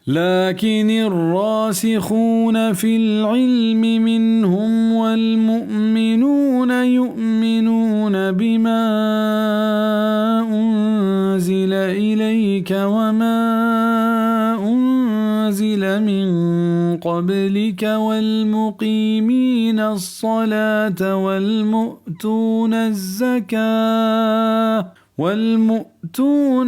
لكن الراسخون في العلم منهم والمؤمنون يؤمنون بما أنزل إليك وما أنزل من قبلك والمقيمين الصلاة والمؤتون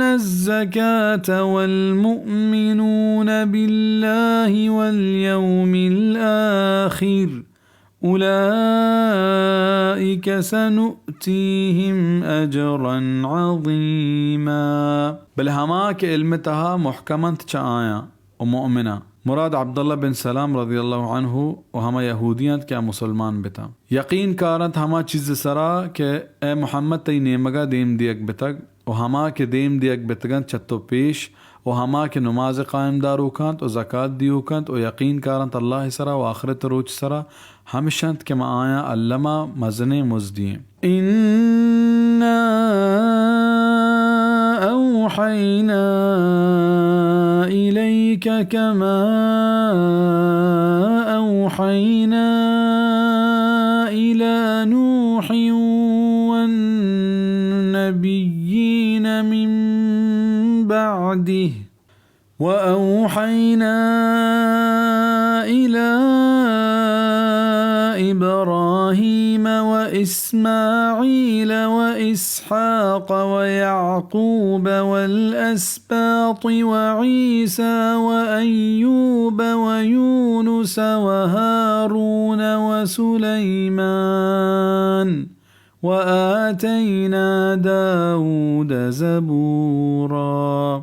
الزكاة والمؤمنون بالله واليوم الآخر أولئك سنؤتيهم أجرا عظيما. بل هماك علمتها محكمة آية ومؤمنة مراد عبدالله بن سلام رضی اللہ عنہ و ہما یہودیت کیا مسلمان بتا یقین کارت ہما چیز سرا کہ اے محمد تی نیمگا دیم دیگ بتگ و ہما کے دیم دیگ بتگن چتو پیش و ہما کے نماز قائم دارو کانت و زکاة دیو کانت و یقین کارت اللہ سرا و آخرت روچ سرا ہمشنت کے آیا علمہ مزن مزدین اِنَّا أوحينا إليك كما أوحينا إلى نوح والنبيين من بعده وأوحينا إلى إبراهيم وإسماعيل وإسحاق ويعقوب والأسباط وعيسى وأيوب ويونس وهارون وسليمان وآتينا داود زبورا.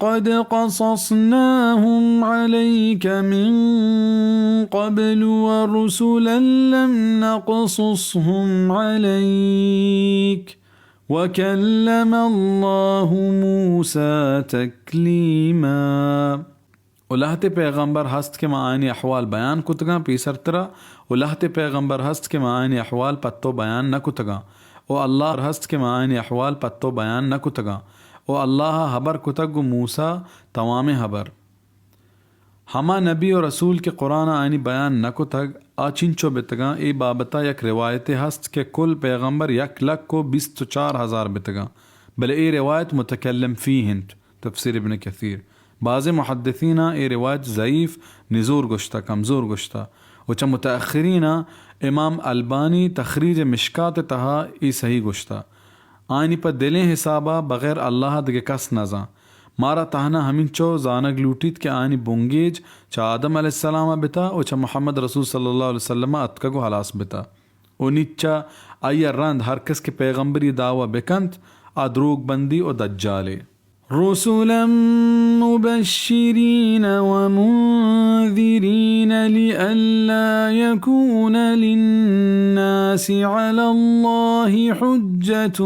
قد قصصناهم عليك من قبل ورسلا لم نقصصهم عليك وكلم الله موسى تكليما. ولهت پیغمبر هست که معانی احوال بیان کتگا پیسر ترا ولهت پیغمبر هست که معانی احوال پتو بیان نکتگا و الله هست که معانی احوال پتو بیان نکتگا و اللہ حبر کتگ موسیٰ تمام حبر ہما نبی و رسول کے قرآن آئینی بیان نہ کتگ آچنچو بتگاں ای بابتا یک روایت ہست کہ کل پیغمبر 1,24,000 بتگاں بل ای روایت متکلم فی ہنت تفسیر ابن کثیر بعض محدثین ای روایت ضعیف نزور گشتا کمزور گشتا وچا متأخرین امام البانی تخریج مشکات تہا ای صحیح گشتا آئینی پر دلیں حسابا بغیر اللہ دگے کس نزا مارا تہنا ہمین چو زانگ لوٹیت کہ آئینی بونگیج چا آدم علیہ السلام بتا و چا محمد رسول صلی اللہ علیہ وسلم اتکگو حلاس بتا و نیچا آئی رند ہر کس کے پیغمبری دعوی بکنت آدروگ بندی و دجالے. رسلا مبشرين ومنذرين لئلا يكون للناس على الله حجة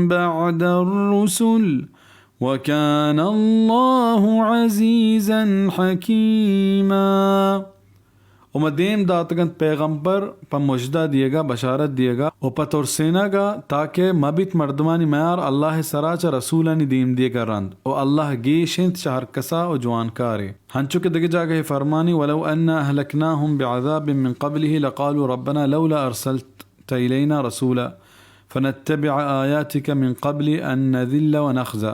بعد الرسل وكان الله عزيزا حكيما. ومدیم داتگند پیغمبر پا مجدہ دیے گا بشارت دیے گا و پا ترسینا گا تاکہ مبیت مردمانی میار اللہ سراچ رسولانی دیم دیے گا رند و اللہ گیشنت شہر کسا و جوان کارے ہنچو کے دگے جاگہ فرمانی ولو انا اہلکناہم بعذاب من قبله لقالوا ربنا لولا ارسلت الینا رسولا فنتبع آیاتک من قبل ان نذل و نخزا.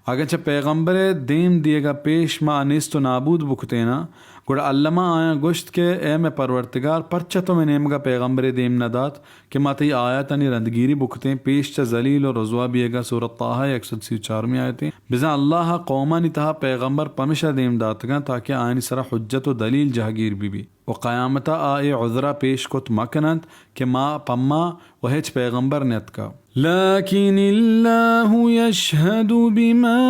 اگرچہ پیغمبر دیم دیے گا پیش ما نیست و نابود بکتینا گوڑا علمہ آیا گوشت کے اے میں پرورتگار پرچہ تو میں نیمگا پیغمبر دیم ندات کہ ما تی آیاتانی رندگیری بکتیں پیش چا ذلیل و رضوا بیگا سورت طه 134 میں آیتیں بزن اللہ قومانی تہا پیغمبر پمشہ دیم داتگا تاکہ آئینی سرا حجت و دلیل جہگیر بھی و قیامتا آئے عذرہ پیش کت مکنند کہ ما پما وہیچ پیغمبر نیت کا لكن الله يشهد بما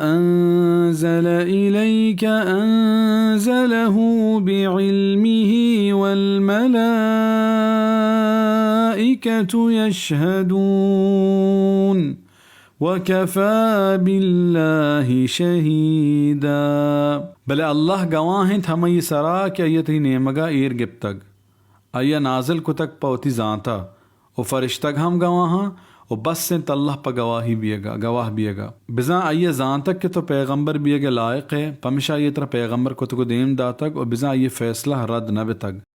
أنزل إليك أنزله بعلمه والملائكة يشهدون وكفى بالله شهيدا. بل الله گواهن تھمئی سرا کہ ایتی نیمگا ایر گپتگ آیا نازل کتک پوتی زانتا و فرشتگ ہم گواہاں و بس سنت اللہ پا گواہ بیگا بزاں آئیے زانتک کہ تو پیغمبر بیگا لائق ہے پمشا یہ طرح پیغمبر کو تو دیم داتک و بزاں آئیے فیصلہ رد نہ بتگ.